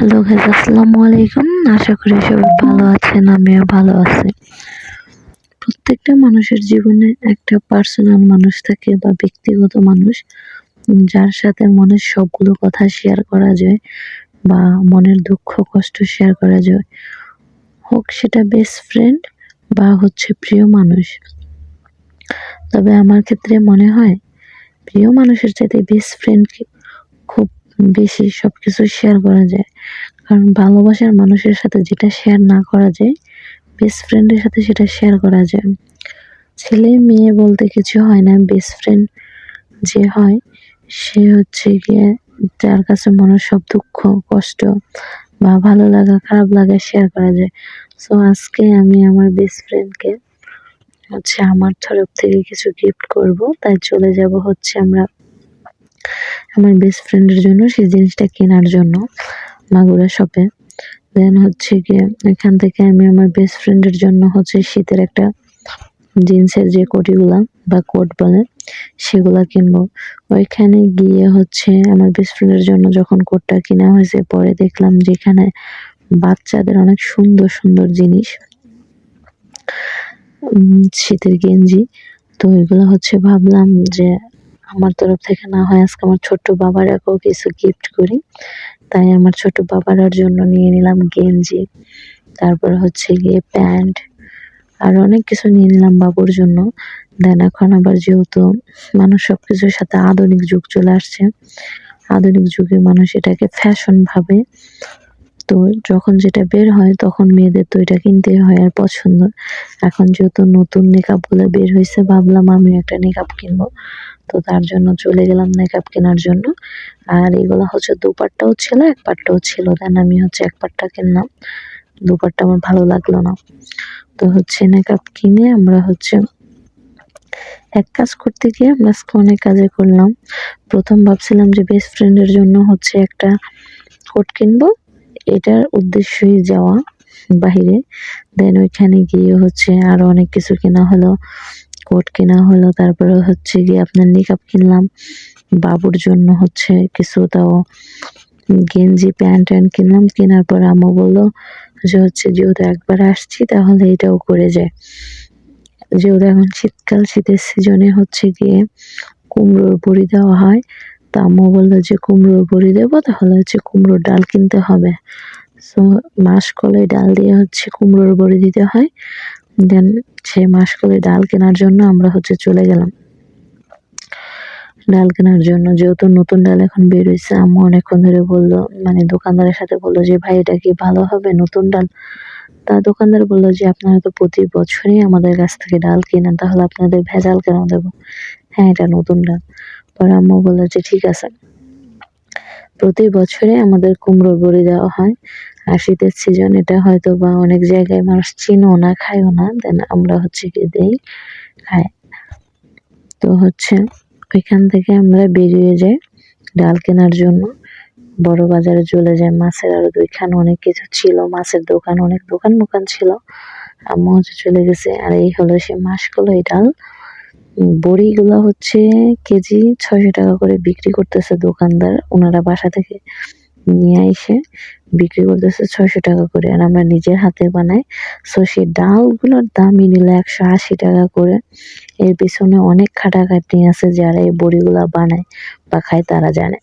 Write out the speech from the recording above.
Hello guys, আসসালামু আলাইকুম। আশা করি সবাই ভালো আছেন, আমিও ভালো আছি। প্রত্যেকটা মানুষের জীবনে একটা পার্সোনাল মানুষ থাকে বা ব্যক্তিগত মানুষ, যার সাথে মনের সবগুলো কথা শেয়ার করা যায় বা মনের দুঃখ কষ্ট শেয়ার করা যায়, হোক সেটা বেস্ট ফ্রেন্ড বা প্রিয় মানুষ। তবে আমার ক্ষেত্রে মনে হয় প্রিয় মানুষের চাইতে বেস্ট ফ্রেন্ডকে খুব বেশি সবকিছু শেয়ার করা যায়। কারণ ভালোবাসার মানুষের সাথে যেটা শেয়ার না করা যায়, বেস্ট ফ্রেন্ডের সাথে সেটা শেয়ার করা যায়। ছেলে মেয়ে বলতে কিছু হয় না, বেস্ট ফ্রেন্ড যে হয় সে গিয়ে যার কাছে মনের সব দুঃখ কষ্ট বা ভালো লাগা খারাপ লাগা শেয়ার করা যায়। সো আজকে আমি আমার বেস্ট ফ্রেন্ডকে আমার তরফ থেকে কিছু গিফট করব, তাই চলে যাব আমরা আমার বেস্ট ফ্রেন্ডের জন্য সেই জিনিসটা কেনার জন্য মাগুরা শপে। দেন গিয়ে এখান থেকে আমি আমার বেস্ট ফ্রেন্ডের জন্য শীতের একটা জিন্সের যে কোটিগুলা বা কোট বলে সেগুলা কিনবো। ওইখানে গিয়ে আমার বেস্ট ফ্রেন্ডের জন্য যখন কোটটা কিনা হয়েছে, পরে দেখলাম যেখানে বাচ্চাদের অনেক সুন্দর সুন্দর জিনিস, শীতের গেঞ্জি। তো ওইগুলো ভাবলাম যে আমার তরফ থেকে না হয় আজকে আমার ছোট্ট বাবারাকেও কিছু গিফট করি। তাই আমার ছোট বাবারার জন্য নিয়ে নিলাম গেঞ্জি, তারপর গিয়ে প্যান্ট, আর অনেক কিছু নিয়ে নিলাম বাবুর জন্য। দেন এখন আবার যেহেতু মানুষ সবকিছুর সাথে আধুনিক যুগ চলে আসছে, আধুনিক যুগে মানুষ এটাকে ফ্যাশন ভাবে। তো যখন যেটা বের হয় তখন মেয়েদের তো এটা কিনতেই হয় আর পছন্দ। এখন যেহেতু নতুন নেকাব গুলো বের হয়েছে, ভাবলাম আমি একটা নেকাব কিনবো। তো তার জন্য চলে গেলাম নেকাব কেনার জন্য। আর এগুলো দুপাট্টাও ছিল এক পাট্টাও ছিল, দেন আমি এক পাট্টা কিনলাম, দুপাট্টা আমার ভালো লাগলো না। তো নেকাব কিনে আমরা এক কাজ করতে গিয়ে আমরা আজকে অনেক কাজে করলাম। প্রথম ভাবছিলাম যে বেস্ট ফ্রেন্ডের জন্য একটা কোট কিনবো, এটার উদ্দেশ্যই যাওয়া বাহিরে। দেন ওইখানে গিয়ে আরো অনেক কিছু কেনা হলো, কোট কেনা হলো, তারপরে গিয়ে আপনার নিকাব কিনলাম বাবুর জন্য, কিছু তাও গেঞ্জি প্যান্ট ট্যান্ট কিনলাম। কেনার পর আম্মু বললো যে যেহেতু একবার আসছি তাহলে এটাও করে যায়। যেহেতু এখন শীতকাল, শীতের সিজনে গিয়ে কুমড়োর বড়ি দেওয়া হয়। তো আম্মু বললো যে কুমড়োর বড়ি দেবো, তাহলে কুমড়োর ডাল কিনতে হবে। সো মাসকলাই ডাল দিয়ে কুমড়োর বড়ি দিতে হয়। দেন সেই মাসকলাই ডাল কেনার জন্য আমরা চলে গেলাম ডাল কেনার জন্য। যেহেতু নতুন ডাল এখন বের হয়েছে, আম্মু অনেকক্ষণ ধরে বললো, মানে দোকানদারের সাথে বললো যে ভাই এটা কি ভালো হবে নতুন ডাল? তা দোকানদার বললো যে আপনারা তো প্রতি বছরই আমাদের কাছ থেকে ডাল কেনেন, তাহলে আপনাদের ভেজাল কেন দেবো? হ্যাঁ, এটা নতুন ডাল। পরে আম্মু বললো যে ঠিক আছে, প্রতি বছরে আমাদের কুমড়োর বড়ি দেওয়া হয়, আর শীতের সিজন এটা হয়তো বা অনেক জায়গায় মানুষ চিনেও না খায়ও না, দেন আমরা গিয়ে দেই খাই। তো ওইখান থেকে আমরা বেরিয়ে যাই ডাল কেনার জন্য, বড় বাজারে চলে যায়। মাছের আরো দুইখানে অনেক কিছু ছিল, মাছের দোকান অনেক দোকান মোকান ছিল। আম্মু চলে গেছে। আর এই হলো সে মাসকলাই ডাল। বড়িগুলো কেজি 600 টাকা করে বিক্রি করতেছে দোকানদার, ওনারা বাসা থেকে নিয়ে এসে বিক্রি করতেছে 600 টাকা করে, আর আমরা নিজের হাতে বানাই। সো সেই ডালগুলোর দামই নিল 180 টাকা করে। এর পিছনে অনেক খাটাখাটনি আছে, যারা এই বড়িগুলা বানায় বা খায় তারা জানে।